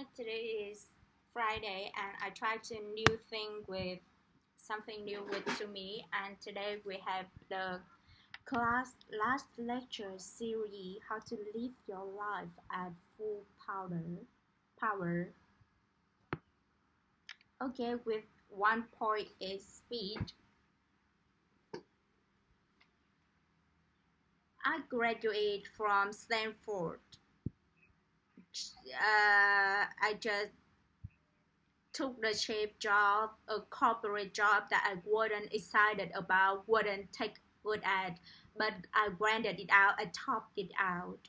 Hi, today is Friday and I tried to new thing with something new with to me, and today we have the class last lecture series how to live your life at full power. Okay, with one point is speed. I graduated from Stanford. I just took the shape job, a corporate job that I wasn't excited about, wouldn't take good at, but I granted it out, I topped it out.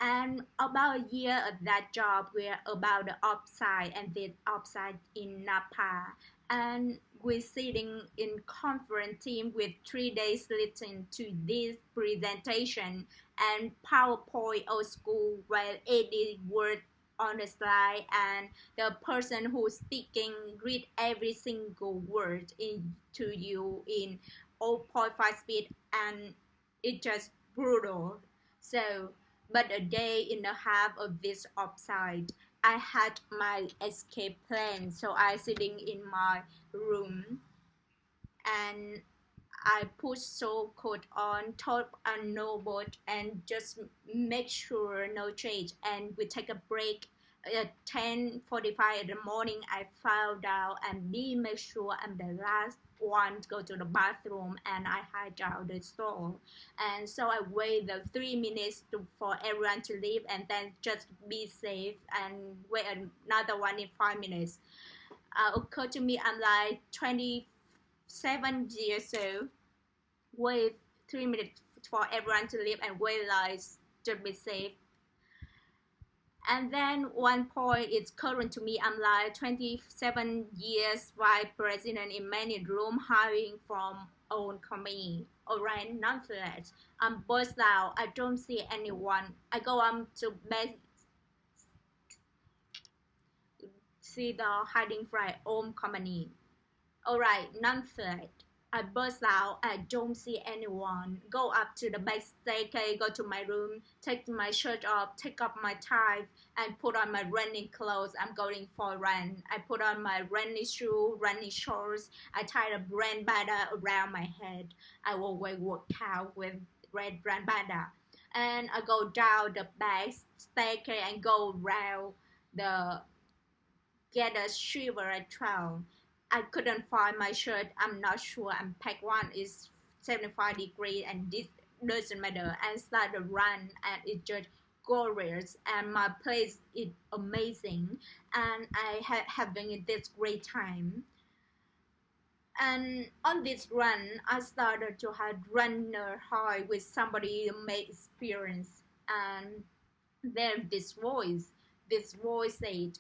And about a year at that job, we're about the upside and the upside in Napa. And we're sitting in conference team with 3 days listening to this presentation and PowerPoint old school where edit word on the slide, and the person who's speaking read every single word into you in 0.5 speed, and it's just brutal. So but a day and a half of this upside, I had my escape plan. So I sitting in my room and I put soul coat on top and no boat and just make sure no change, and we take a break at 10:45 in the morning. I fell down and make sure I'm the last one to go to the bathroom, and I hide out the stall. And so I wait the 3 minutes for everyone to leave, and then just be safe and wait another one in 5 minutes. Occurred to me I'm like 27 years old, wait 3 minutes for everyone to leave and wait like to be safe. And then one point is current to me, I'm like 27 years vice president in many room hiring from own company. Alright, nonetheless, I'm burst out, I don't see anyone. I go to bed, see the hiding from own company. Alright, nonetheless, I burst out, I don't see anyone. Go up to the back staircase, go to my room, take my shirt off, take off my tie, and put on my running clothes. I'm going for a run. I put on my running shoe, running shorts. I tie a brand banda around my head. I will work out with red brand banda. And I go down the back staircase and go around the get a shiver at 12. I couldn't find my shirt. I'm not sure. I'm packed one is 75 degrees and this doesn't matter. And start to run and it's just glorious, and my place is amazing, and I having this great time. And on this run, I started to have runner high with somebody made experience, and then this voice said,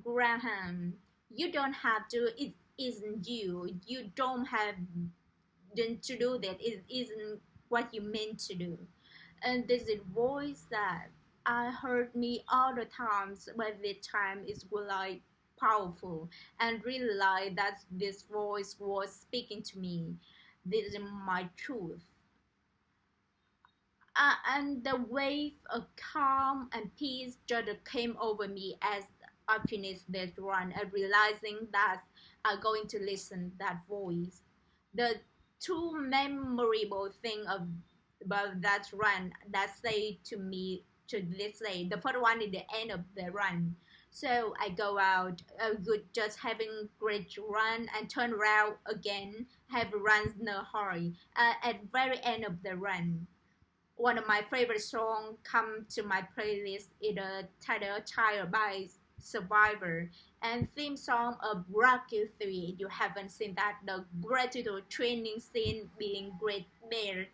Graham, you don't have to, it isn't you. You don't have to do that. It isn't what you meant to do. And this is voice that I heard me all the times, but this time is like powerful, and realized that this voice was speaking to me. This is my truth. And the wave of calm and peace just came over me as I finished that run, and realizing that I'm going to listen that voice. The two memorable thing about that run that say to me to this day. The first one is the end of the run. So I go out, good, just having great run, and turn around again, have runs no hurry. At very end of the run, one of my favorite songs come to my playlist is the title Child by Survivor, and theme song of Rocky 3. You haven't seen that, the gratitude training scene being great there,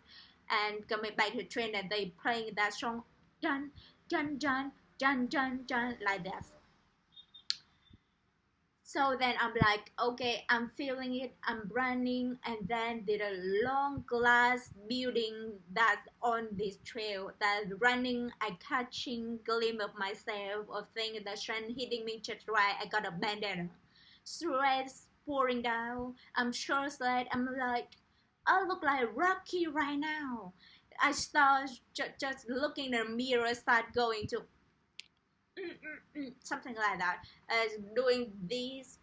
and coming back to train and they playing that song dun dun dun dun dun dun like that. So then I'm like, okay, I'm feeling it, I'm running, and then did a long glass building that on this trail that running, I catching glimpse of myself, of things the sun hitting me just right. I got a bandana, sweat pouring down, I'm sure that I'm like, I look like Rocky right now. I start just looking in the mirror, start going to something like that, as doing this,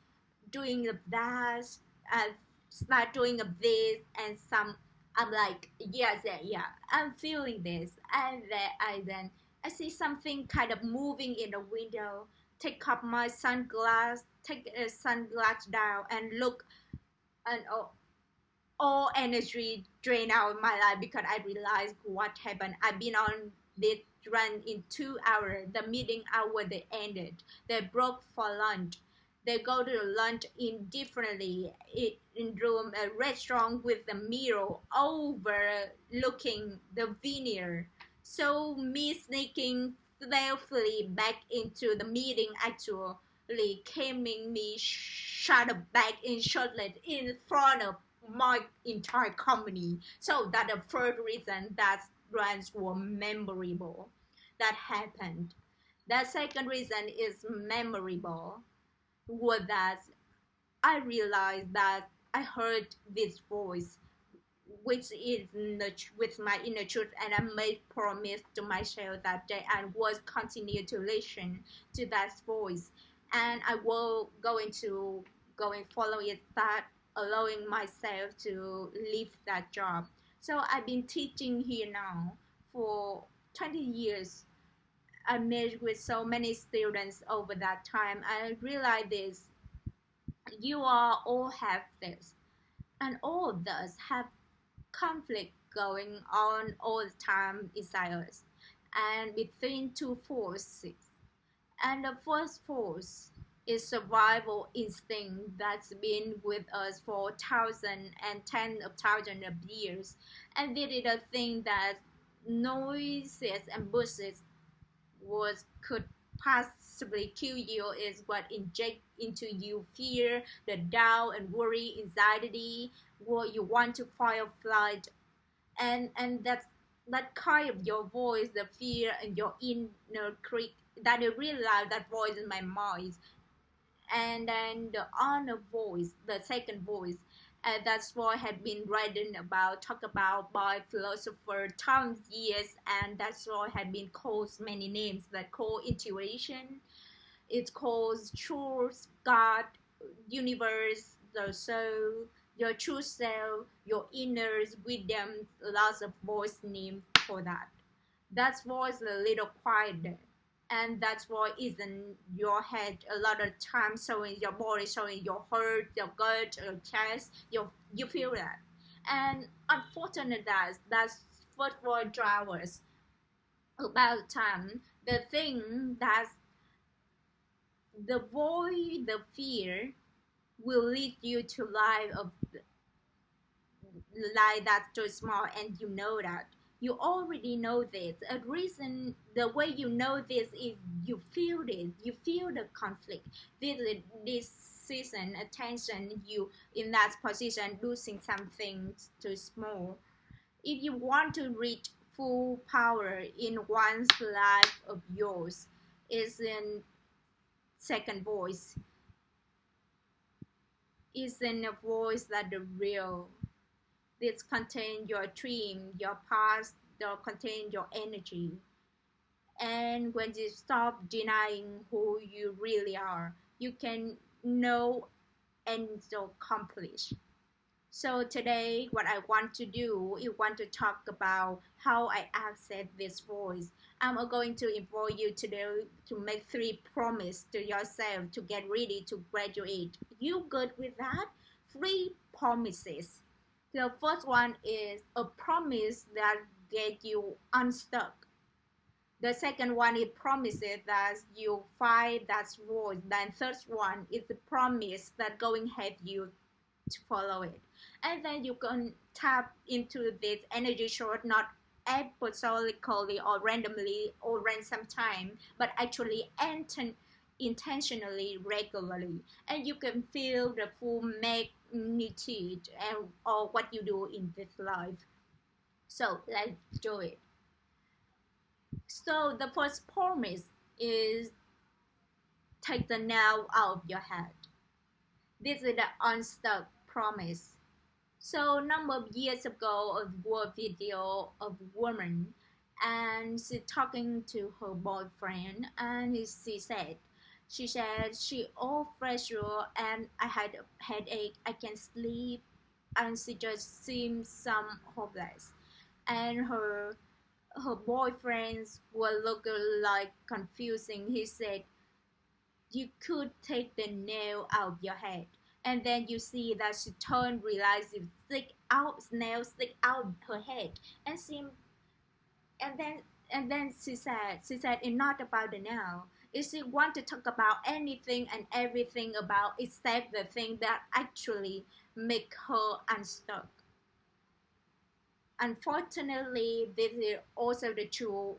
doing that, and start doing this, and some. I'm like, yes, yeah, yeah, I'm feeling this, and then I see something kind of moving in the window. Take up my sunglass, take a sunglass down, and look, and all energy drained out of my life because I realized what happened. I've been on this run in 2 hours. The meeting hour they ended. They broke for lunch. They go to lunch indifferently in room a restaurant with the mirror overlooking the vineyard. So me sneaking stealthily back into the meeting actually coming me shut back in shortly in front of my entire company. So that the first reason that runs were memorable that happened. The second reason is memorable was that I realized that I heard this voice, which is with my inner truth, and I made promise to myself that day I was continue to listen to that voice, and I will going follow it, that allowing myself to leave that job. So I've been teaching here now for 20 years. I met with so many students over that time. I realized this: you all have this, and all of us have conflict going on all the time inside us and between two forces. And the first force is survival instinct that's been with us for thousands and tens of thousands of years. And this is the thing that noises and bushes was could possibly kill you, is what inject into you fear, the doubt and worry, anxiety, what you want to fight or flight, and that kind of your voice, the fear and your inner critic, that I realize that voice in my mind. And then the other voice, the second voice, that's what had been written about, talked about by philosopher thousands years, and that's what had been called many names, that called intuition, it calls truth, God, universe, the soul, your true self, your inner wisdom, lots of voice name for that. That voice a little quieter. And that's why is in your head a lot of times, showing your body, showing your heart, your gut, your chest, you feel that. And unfortunately that's first world drivers about time. The thing that the void, the fear will lead you to life of life that's too small, and you know that. You already know this. A reason, the way you know this is you feel this. You feel the conflict. This season, attention, you in that position, losing something too small. If you want to reach full power in one's life of yours, is in second voice, isn't a voice that the real. This contain your dream, your past, or contain your energy. And when you stop denying who you really are, you can know and accomplish. So today, what I want to do is want to talk about how I access this voice. I'm going to invite you today to make 3 promises to yourself to get ready to graduate. You good with that? 3 promises. The first one is a promise that get you unstuck. The second one is promises that you find that voice. Then third one is the promise that going help you to follow it. And then you can tap into this energy source not episodically or randomly or random time, but actually intentionally regularly, and you can feel the full magnitude and or what you do in this life. So let's do it. So the first promise is take the nail out of your head. This is the unstuck promise. So number of years ago, a war video of woman. and she's talking to her boyfriend, and she said she all pressure and I had a headache, I can sleep, and she just seemed some hopeless. And her boyfriends were looking like confusing. He said, you could take the nail out of your head. And then you see that she turned, realized you nail stick out her head, and she and then she said it's not about the now. If she want to talk about anything and everything about except the thing that actually make her unstuck. Unfortunately, this is also the truth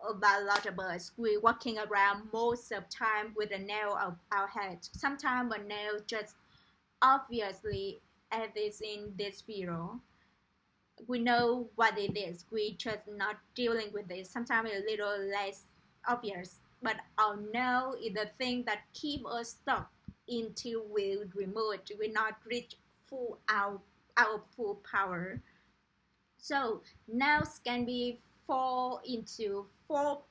about a lot of us. We're walking around most of the time with a nail of our head. Sometimes a nail just obviously, as is in this video, we know what it is. We just not dealing with it. Sometimes a little less obvious, but our nail is the thing that keep us stuck until we remove it. We not reach full out our full power. So nails can be fall into four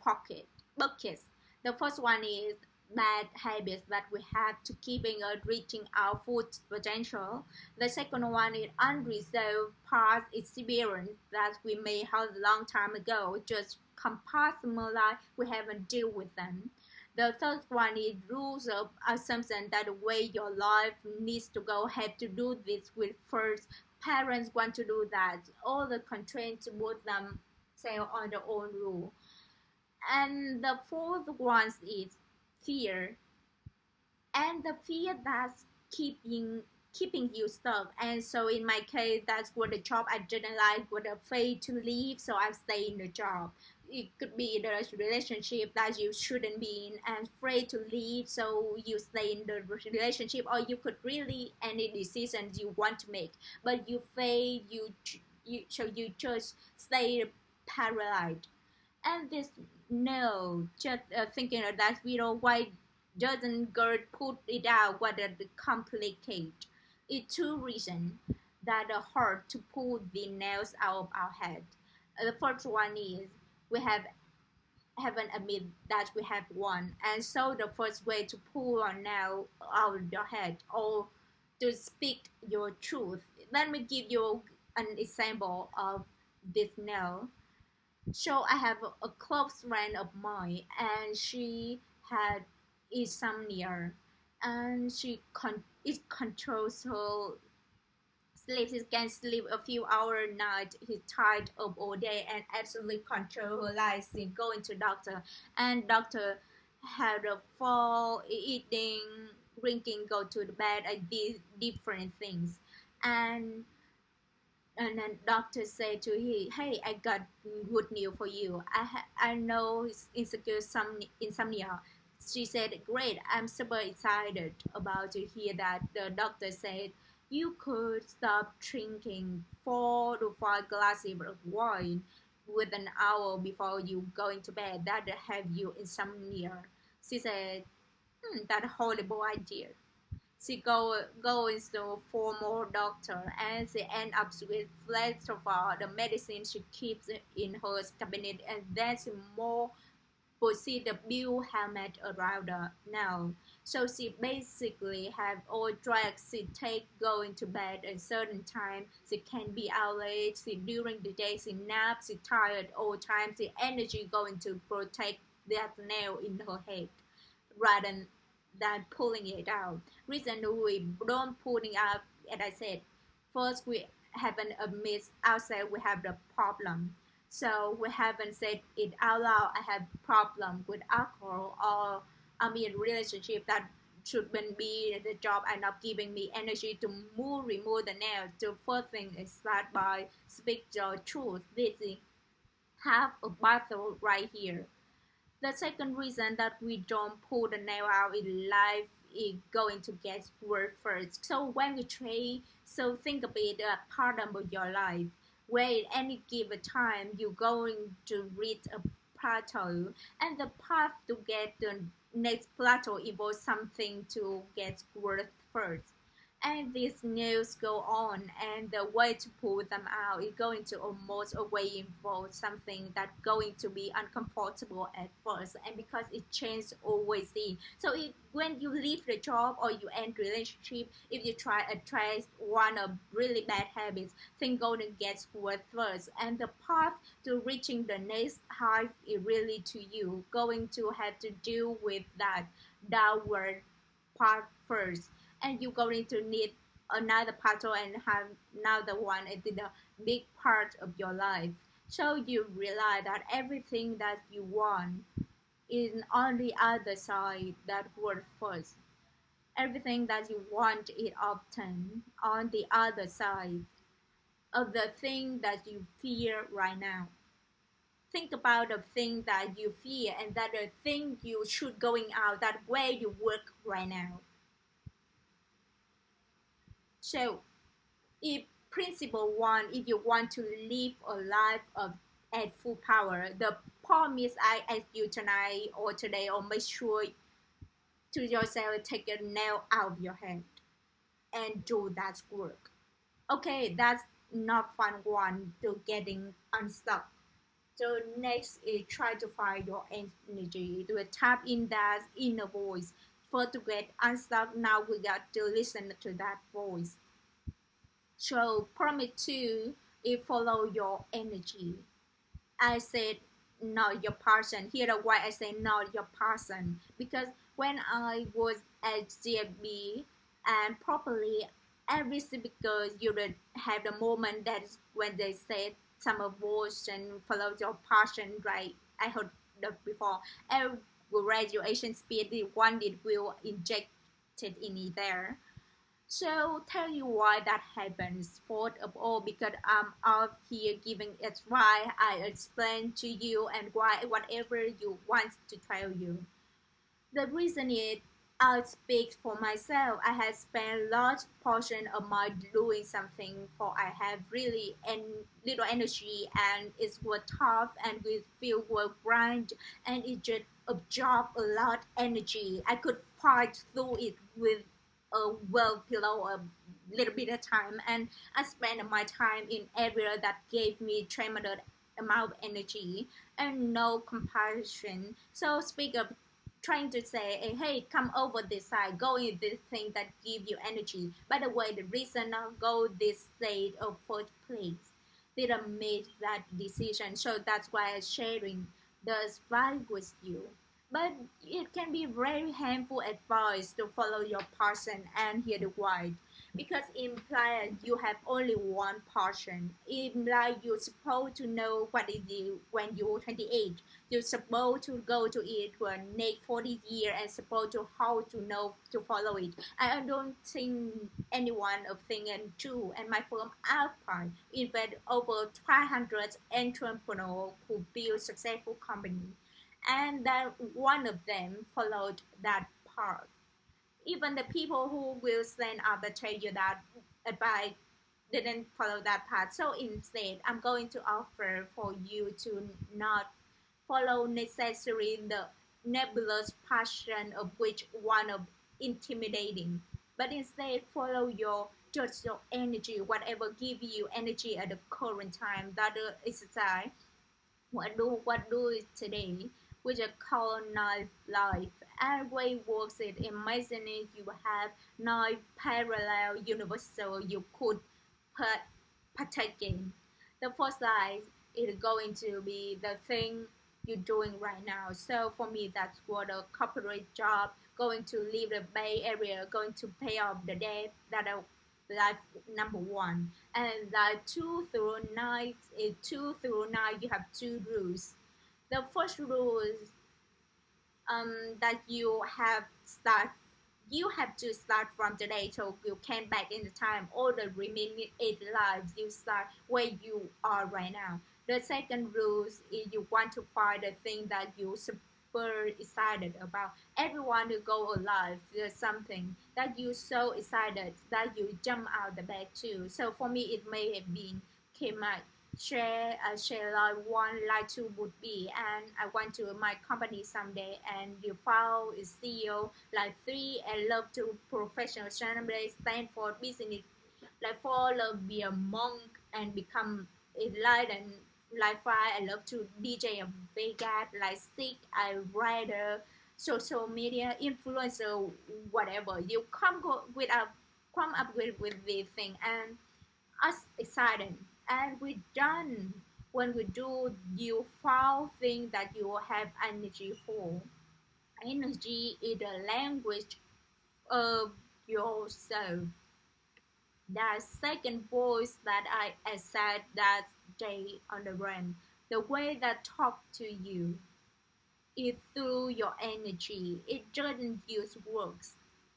buckets. The first one is bad habits that we have to keeping us reaching our full potential. The second one is unresolved past experience that we may have a long time ago, just compartmentalize, we haven't dealt with them. The third one is rules of assumption that the way your life needs to go, have to do this with first. Parents want to do that. All the constraints put them sail on their own rule. And the fourth one is fear, and the fear that's keeping you stuck. And so in my case, that's what the job I didn't like, was afraid to leave, so I stay in the job. It could be the relationship that you shouldn't be in and afraid to leave, so you stay in the relationship, or you could really any decisions you want to make, but you fail, you just stay paralyzed. And this no, just thinking of that video, why doesn't God put it out? What are the complicate? It's two reasons that are hard to pull the nails out of our head. The first one is we haven't admit that we have one, and so the first way to pull a nail out of your head or to speak your truth. Let me give you an example of this nail. So I have a close friend of mine, and she had insomnia, and it controls her sleep. She can sleep a few hours a night. She's tired of all day and absolutely control her life. She going to doctor, and doctor had a fall, eating, drinking, go to the bed, and these different things, and then doctor say to him, hey, I got good news for you. I know it's insecure some insomnia. She said, great, I'm super excited about to hear that. The doctor said you could stop drinking 4 to 5 glasses of wine with an hour before you going to bed. That have you insomnia. She said, that horrible idea. She goes to for more doctor, and she end up with less of the medicine she keeps in her cabinet, and that's more proceed the build helmet around her now. So she basically have all drugs she take going to bed at a certain time. She can be out late. She during the day she naps. She tired all time. She energy going to protect that nail in her head rather than pulling it out. Reason we don't pulling out, as I said, first we haven't admit ourselves we have the problem. So we haven't said it out loud. I have problem with alcohol, or I'm in a relationship that shouldn't be the job and not giving me energy to remove the nail. The first thing is start by speak the truth. This is have a battle right here. The second reason that we don't pull the nail out in life is going to get worse first. So when we trade, so think about a part of your life where at any given time you're going to reach a plateau, and the path to get the next plateau involves something to get worse first. And these nails go on, and the way to pull them out is going to almost always involve something that's going to be uncomfortable at first, and because it changes always in. So when you leave the job or you end relationship, if you try to trace one of really bad habits, things going to get worse first, and the path to reaching the next height is really to you going to have to deal with that downward part first, and you're going to need another pattern and have another one in the big part of your life. So you realize that everything that you want is on the other side that word first. Everything that you want is often on the other side of the thing that you fear right now. Think about the thing that you fear and that the thing you should going out that way you work right now. So if principle one, if you want to live a life of at full power, the promise I ask you tonight or today, or make sure to yourself, take a nail out of your head and do that work. Okay, that's not fun one to getting unstuck. So next is try to find your energy to tap in that inner voice. For to get unstuck, now we got to listen to that voice. So promise two is follow your energy. I said not your person. Here the why I say not your person, because when I was at GFB and properly every speaker you would have the moment that when they said some of words and follow your passion, right? I heard that before. Every graduation speech the one that will injected in it there. So tell you why that happens. First of all, because I'm out here giving advice, I explain to you and why whatever you want to tell you. The reason is I speak for myself. I have spent large portion of my doing something for I have really and little energy and it was tough and with feel work grind and it just absorb a lot energy. I could fight through it with a well below a little bit of time and I spent my time in area that gave me tremendous amount of energy and no comparison. So speak of trying to say, hey, come over this side, go in this thing that give you energy. By the way, the reason I go this state of first place didn't make that decision. So that's why I'm sharing the advice with you. But it can be very harmful advice to follow your passion and hear the why. Because implies you have only one passion. It implies you're supposed to know what it is when you're 28. You're supposed to go to it for next 40 years and supposed to how to know to follow it. I don't think anyone of thing and two and my firm Alpine invest over 500 entrepreneurs who build successful companies and that one of them followed that path. Even the people who will stand up and tell you that advice didn't follow that path. So instead, I'm going to offer for you to not follow necessarily the nebulous passion of which one of intimidating, but instead follow your just your energy, whatever give you energy at the current time. That exercise what do it today, which is called night life. And way works it. Imagining you have nine parallel universal you could put partake in. The first life is going to be the thing you're doing right now. So for me, that's what a corporate job going to leave the Bay Area, going to pay off the debt that are life number one. And like 2 through 9 is 2 through 9 you have two rules. The first rule is that you have to start from today so you can back in the time all the remaining 8 lives you start where you are right now. The second rule is you want to find the thing that you super excited about. Everyone who go alive there's something that you so excited that you jump out the bed too. So for me it may have been came out share like one, like two would be, and I want to my company someday, and you follow is CEO like three, and love to professional someday stand for business, like follow be a monk and become enlightened like fire. I love to DJ a Vegas, like sick, I writer, social media influencer, whatever you come up with this thing, and us excited, and we done. When we do, you found thing that you have energy for. Energy is the language of yourself. That second voice that I said that day on the brain, the way that talk to you is through your energy. It doesn't use words.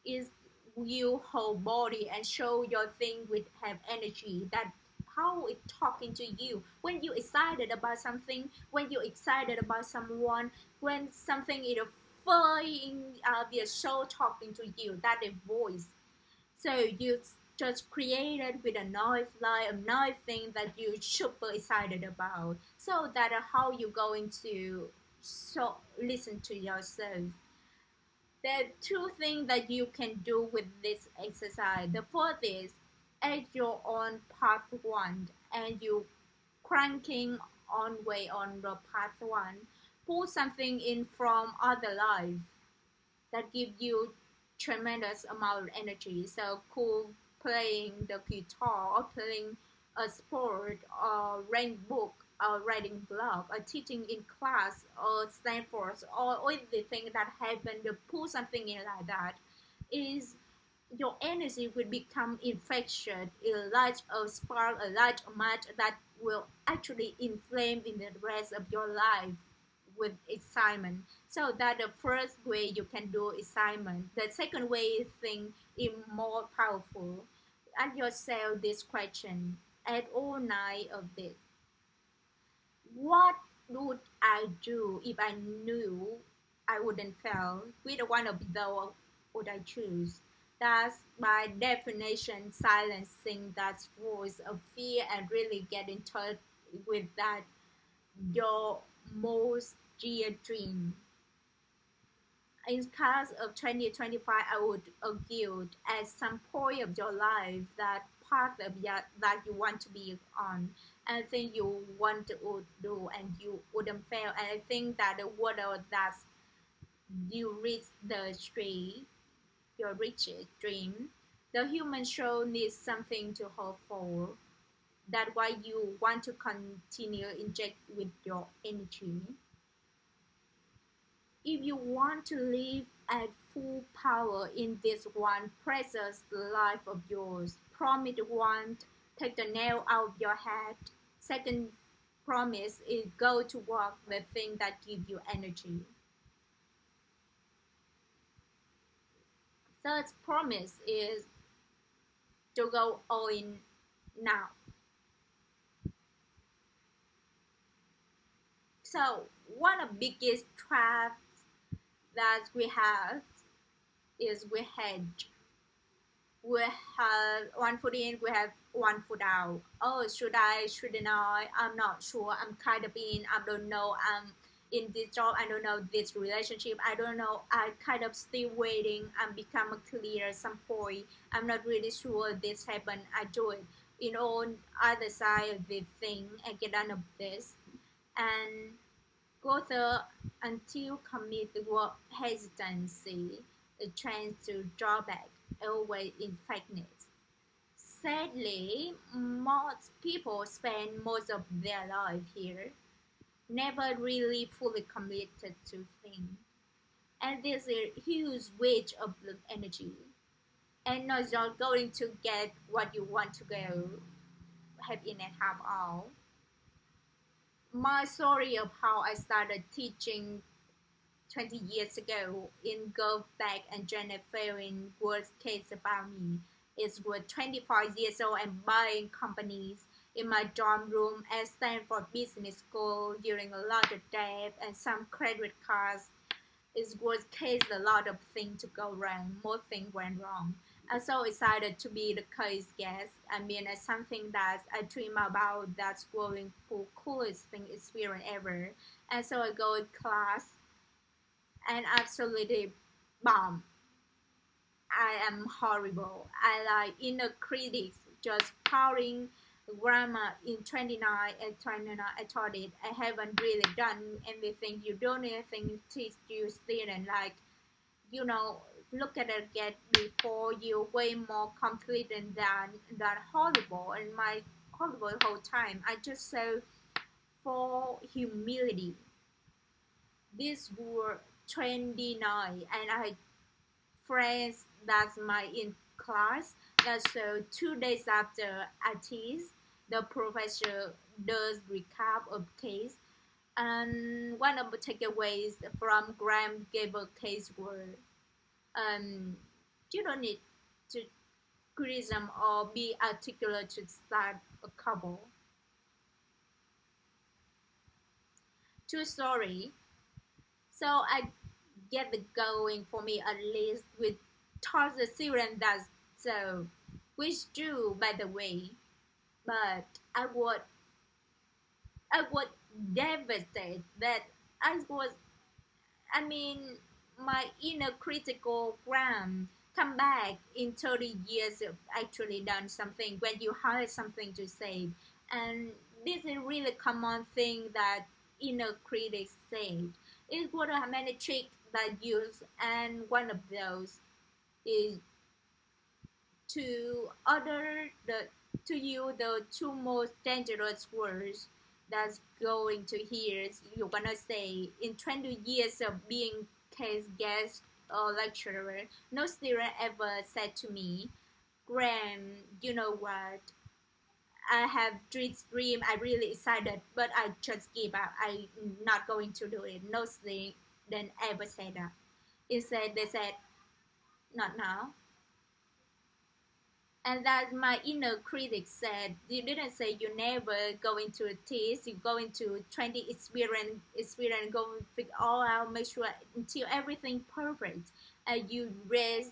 It's you whole body and show your thing with have energy. That how it talking to you when you excited about something, when you excited about someone, when something is flying your soul talking to you. That is voice. So you just created with a noise like a noise thing that you super excited about. So that how you going to so listen to yourself. There are two things that you can do with this exercise. The first is at your own part one, and you cranking on way on the part one. Pull something in from other life that give you tremendous amount of energy. So cool playing the guitar or playing a sport or reading book or writing blog or teaching in class or Stanford or all the things that happen to pull something in like that is your energy will become infectious, a large a spark, a large amount that will actually inflame in the rest of your life with excitement. So that the first way you can do excitement. The second way is think is more powerful. Ask yourself this question at all night of this. What would I do if I knew I wouldn't fail? Which one of those would I choose? That's by definition silencing that voice of fear and really get in touch with that your most dear dream. In class of 2025, I would argue at some point of your life that path of that you want to be on, and I think you want to do and you wouldn't fail. And I think that the word that you reach the tree, your richest dream, the human soul needs something to hope for. That's why you want to continue inject with your energy. If you want to live at full power in this one precious life of yours, promise one, take the nail out of your head. Second promise is go to work the thing that give you energy. Third promise is to go all in now. So one of the biggest traps that we have is we hedge. We have one foot in, we have one foot out. Oh, shouldn't I? I'm not sure. I'm kind of in, I don't know. I'm in this job, I don't know this relationship, I don't know. I kind of still waiting and become clear at some point. I'm not really sure this happen. I do it. In on other side of the thing, I get done of this and go through until commit the word hesitancy, the chance to draw back, always in fakeness. Sadly, most people spend most of their life here, never really fully committed to things. And there's a huge wage of energy. And not just going to get what you want to go, have in and have all. My story of how I started teaching 20 years ago in Go Back and Janet Farron worst case about me is with 25 years old and buying companies in my dorm room at Stanford Business School during a lot of debt and some credit cards. It was case a lot of things to go wrong. Most things went wrong. I'm so excited to be the case guest. I mean, it's something that I dream about. That's going for coolest thing experience ever. And so I go in class and absolutely bomb. I am horrible. I like inner critics just pouring grammar in 29 and 29. I thought it. I haven't really done anything. You don't anything teach you student like, you know, look at it get before you way more confident than horrible and my horrible the whole time. I just so for humility. This were 29 and I friends that's my in class. That's so 2 days after I teach, the professor does recap of case and one of the takeaways from Graham Gable case were um, you don't need to criticism or be articulate to start a couple. True story. So I get the going for me at least with towards the student that's so which do by the way. But I would I would devastate that I was I mean my inner critical gram come back in 30 years of actually done something when you have something to say. And this is really common thing that inner critics say. It would have many tricks that use and one of those is to utter the to you the two most dangerous words that's going to hear you're gonna say in 20 years of being case guest or lecturer. No student ever said to me, Graham, you know what, I have this dream, I really excited, but I just give up, I'm not going to do it. No student ever said that. Instead they said, not now. And that my inner critic said, you didn't say you never going to a test, you going to 20 experience, go figure all out, make sure until everything perfect, and you raise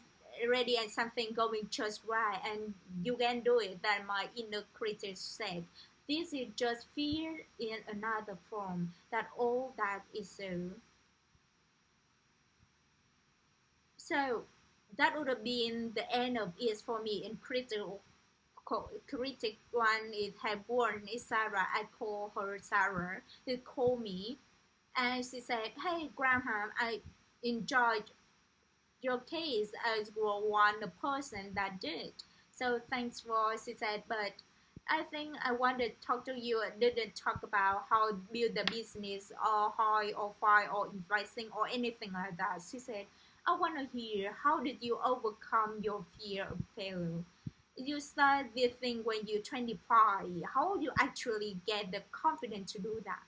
ready and something going just right, and you can do it. That my inner critic said. This is just fear in another form. That all that is so. So that would have been the end of it for me in critical critic one is have one is Sarah. I call her Sarah. She called me and she said, "Hey Graham, I enjoyed your case as well one the person that did. So thanks for," she said, "but I think I wanted to talk to you. I didn't talk about how to build the business or how or fire or investing or anything like that." She said, "I want to hear how did you overcome your fear of failure? You start this thing when you're 25. How do you actually get the confidence to do that?"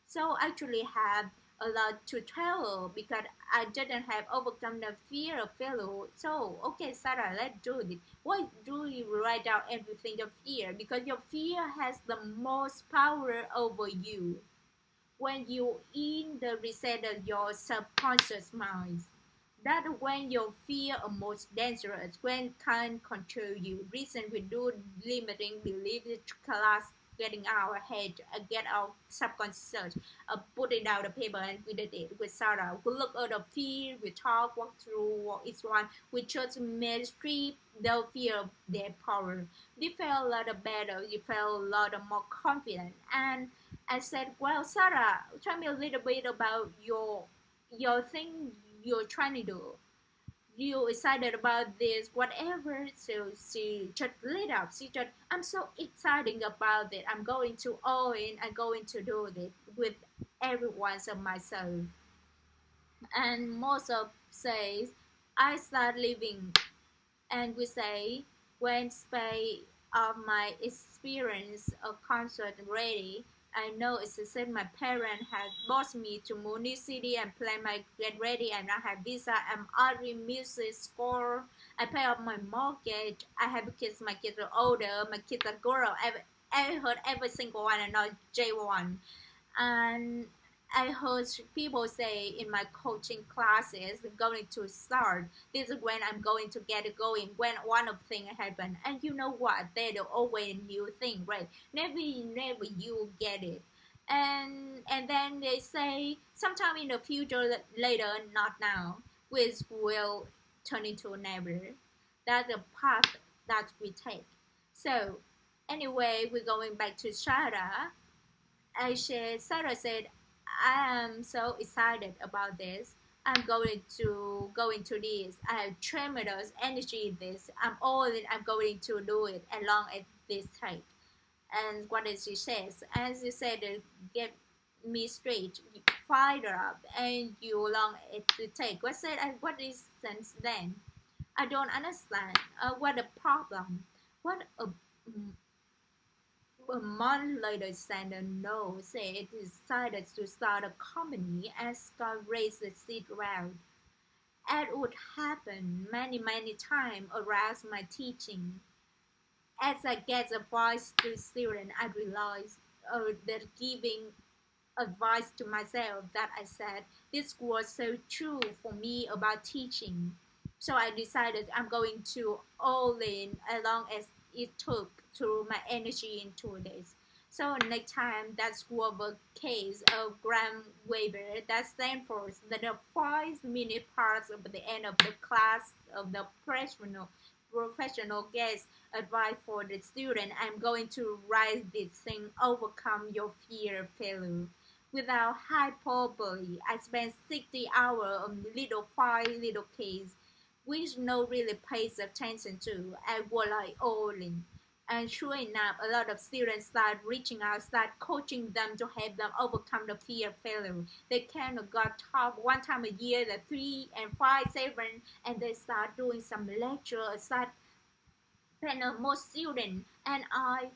So I actually have a lot to tell because I didn't have overcome the fear of failure. So okay, Sarah, let's do this. Why do you write down everything of fear? Because your fear has the most power over you when you in the reset of your subconscious mind. That when your fear are most dangerous, when can't control you. Reason we do limiting belief class getting our head, get our subconscious, put it down the paper and we did it with Sarah. We look at the fear, we talk, walk through what is one. We just made strip the fear of their power. We felt a lot better, you felt a lot more confident. And I said, well, Sarah, tell me a little bit about your thing you're trying to do. You excited about this, whatever. So she just lit up. She just, I'm so excited about it. I'm going to all in. I'm going to do it with everyone of myself. And most of says, I start living and we say when space of my experience of concert ready, I know it's the same my parents had bought me to Mooney City and plan my get ready and I have visa. I'm already music score. I pay off my mortgage. I have kids. My kids are older. My kids are girl. I heard every single one and not J1. And I heard people say in my coaching classes, going to start. This is when I'm going to get it going. When one of thing happen, and you know what? They do always new thing, right? Never you get it, and then they say sometime in the future later, not now, which will turn into never. That's the path that we take. So anyway, we're going back to Shara. Sarah said, I am so excited about this. I'm going to go into this. I have tremendous energy in this. I'm all in. I'm going to do it as long as this take. And what did she says? As you said, get me straight, fire up, and you long it to take. What said? What is since then? I don't understand. What a problem. What a month later, Sanders no said he decided to start a company and Scott raised the seed round. As would happen many times around my teaching. As I get advice to students, I realized that giving advice to myself that I said this was so true for me about teaching. So I decided I'm going to all in as long as it took to my energy into this. So next time that's whatever case of Graham Weber that stands for the 5 minute parts of the end of the class of the professional guest advice for the student. I'm going to write this thing overcome your fear of failure. Without hyperbole, I spent 60 hours on little five little kids, which no really pays attention to, and were like all in. And sure enough, a lot of students start reaching out, start coaching them to help them overcome the fear of failure. They kind of got taught one time a year, the 3 and 5, 7, and they start doing some lecture, start panel more students, and I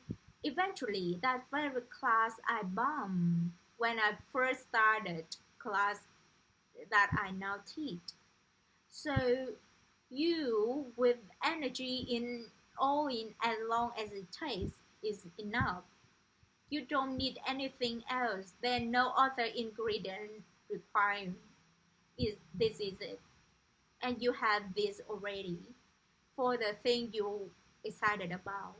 eventually that very class I bombed when I first started class that I now teach. So you with energy in all in as long as it takes is enough. You don't need anything else. There are no other ingredient required. Is this is it. And you have this already for the thing you excited about.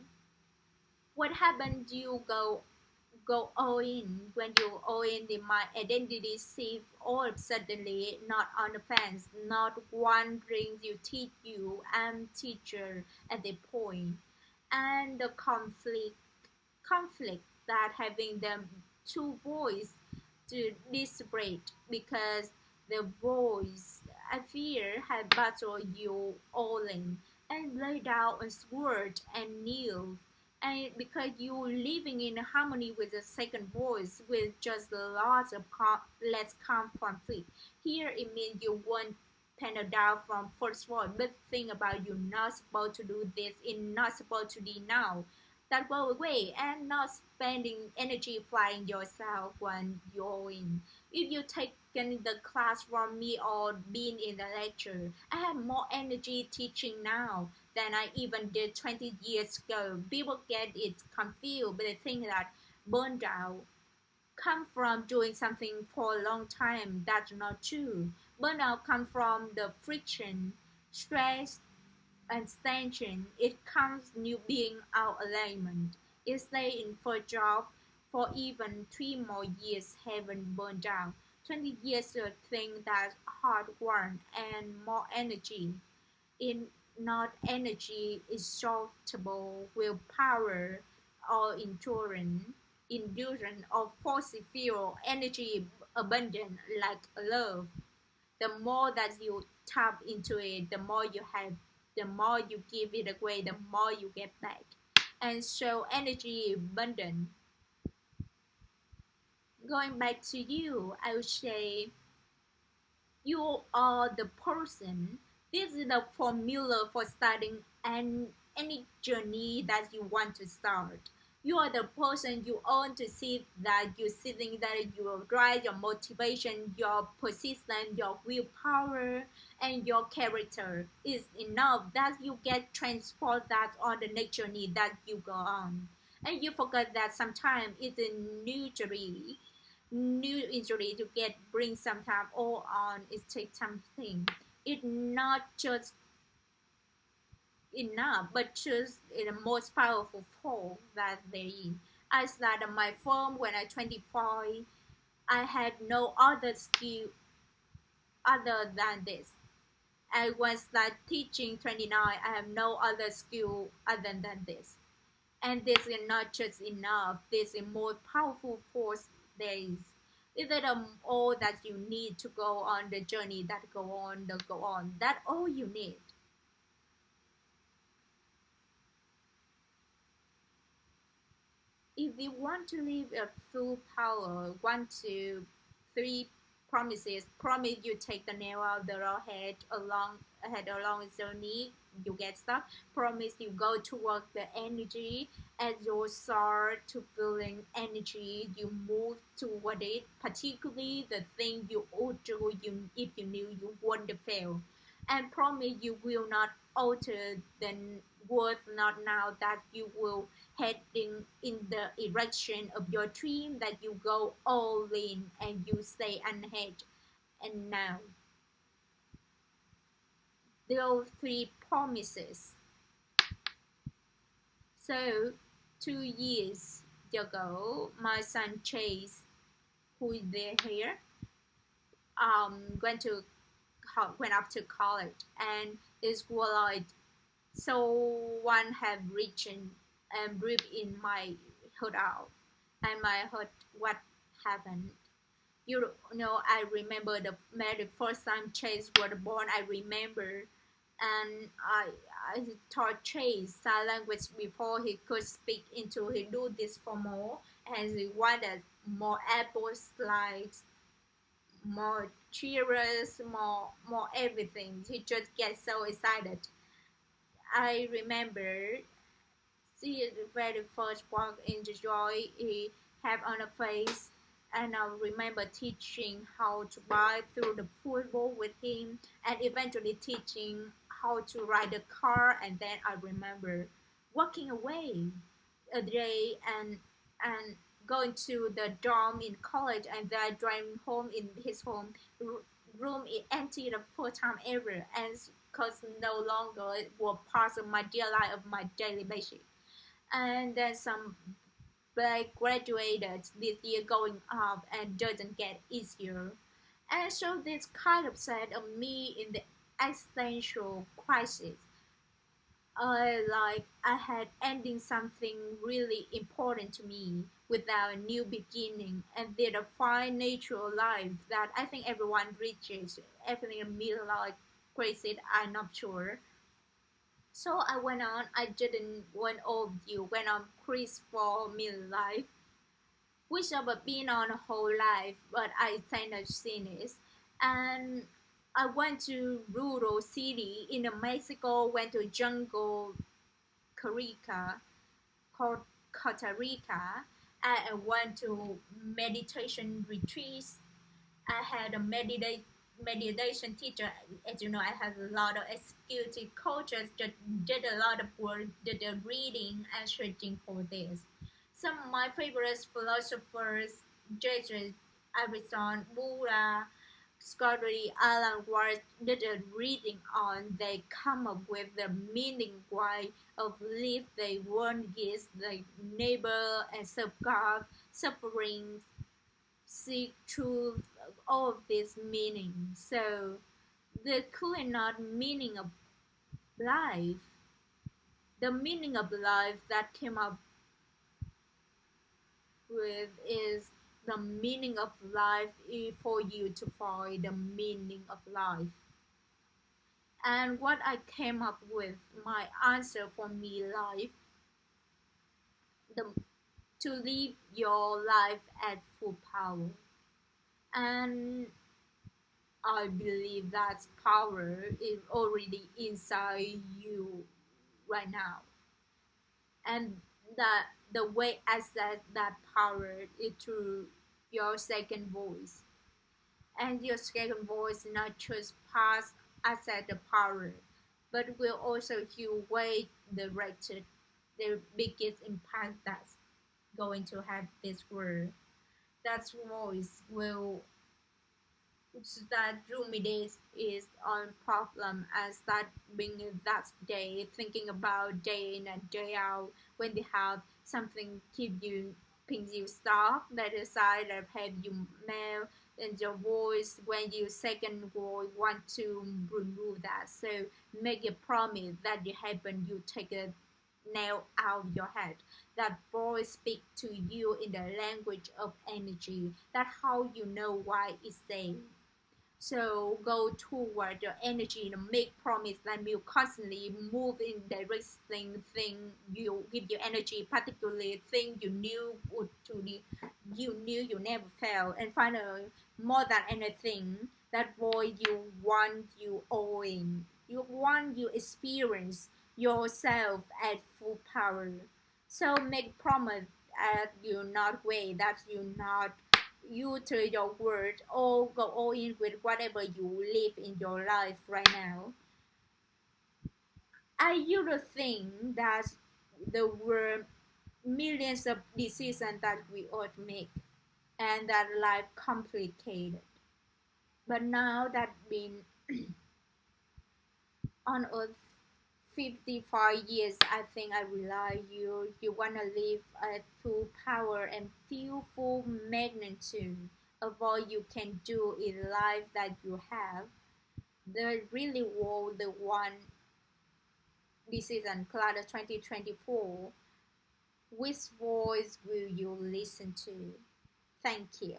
What happened you go all in when you all in the my identity shift all suddenly not on the fence, not wondering you teach you I'm teacher at the point, and the conflict that having them two voice to disparate because the voice I fear had battled you all in and lay down a sword and kneel, and because you living in harmony with the second voice with just lots of less conflict. Here it means you want panel down from first voice, but think about you're not supposed to do this and not supposed to do now. That go away and not spending energy flying yourself when you're in. If you taken the class from me or been in the lecture, I have more energy teaching now than I even did 20 years ago. People get it confused, but they think that burned out come from doing something for a long time. That's not true. Burnout comes from the friction, stress, and tension. It comes new being out alignment. It stay in for a job for even 3 more years haven't burned out. 20 years to think that hard work and more energy in not energy exhaustible willpower or endurance or fossil fuel energy abundant like love. The more that you tap into it, the more you have, the more you give it away, the more you get back. And so energy abundant. Going back to you, I would say you are the person. This is the formula for starting any journey that you want to start. You are the person you own to see that you're sitting there, your drive, your motivation, your persistence, your willpower, and your character is enough that you get transport that on the next journey that you go on. And you forget that sometimes it's a new journey New injury to get bring some time all on it takes something. It's not just enough, but just in the most powerful form that there is. I started my firm when I 24. I had no other skill other than this. I was like teaching 29. I have no other skill other than this. And this is not just enough. This is more powerful force there is. Is it all that you need to go on the journey that go on, the go on? That all you need. If you want to live a full power, 1, 2, 3 promises. Promise you take the nail out of the road head along the journey. You get stuck. Promise you go to work the energy as you start to feeling energy. You move toward it. Particularly the thing you ought to. You if you knew you wouldn't fail, and promise you will not alter the words not now that you will heading in the direction of your dream that you go all in and you stay ahead. And now those three promises. So 2 years ago my son Chase, who is there here, went up to college and is like so one have written and breathed in my heart out and my heart what happened. You know, I remember the very first time Chase was born. I remember, and I taught Chase sign language before he could speak into. He do this for more, and he wanted more apple slides, more cheers, more everything. He just gets so excited. I remember see the very first walk in the joy he had on the face, and I remember teaching how to buy through the football with him, and eventually teaching how to ride a car. And then I remember walking away a day and going to the dorm in college, and then driving home in his home room. It empty the first time ever, and because no longer it was part of my daily life of my daily basis. And then some black graduated this year going up and doesn't get easier. And so this kind of set of me in the existential crisis. I had ending something really important to me without a new beginning, and did a fine natural life that I think everyone reaches. Everything in middle like crazy, I'm not sure. So I went on. I didn't went all of you went on cruise for middle life, which I've been on a whole life, but I kind of seen it. And I went to rural city in Mexico. Went to jungle Carica called Costa Rica. I went to meditation retreats. I had a meditation teacher. As you know, I had a lot of executive coaches that did a lot of work, did the reading and searching for this. Some of my favorite philosophers, Jesus, Aristotle, Buddha, scholarly Alan Watts did a reading on. They come up with the meaning why of life they want gives the neighbor and serve God, suffering seek truth, all of this meaning. So the culinary meaning of life, the meaning of life that came up with is the meaning of life is for you to find the meaning of life. And what I came up with, my answer for me life, the, to live your life at full power. And I believe that power is already inside you right now. And that the way I access that power is through your second voice. And your second voice not just pass access the power, but will also you way the biggest impact that's going to have this world. That voice will start ruminate is on problem and start being that day thinking about day in and day out when they have something keep you pings you stop that decide that have you mail and your voice when you second voice want to remove that, so make a promise that it happen, you take a nail out of your head. That voice speak to you in the language of energy. That's how you know why it's saying. So go toward your energy and make promise that you constantly move in directing thing you give you energy, particularly thing you knew would to the you knew you never fail. And finally, more than anything, that void you want you owing. You want you experience yourself at full power. So make promise that you not wait, that you not you to your word or go all in with whatever you live in your life right now. I used to think that there were millions of decisions that we ought make and that life complicated. But now that been on earth 55 years, I think I realize you wanna live at full power and feel full magnitude of all you can do in life that you have. The really was the one decision class 2024. Which voice will you listen to? Thank you.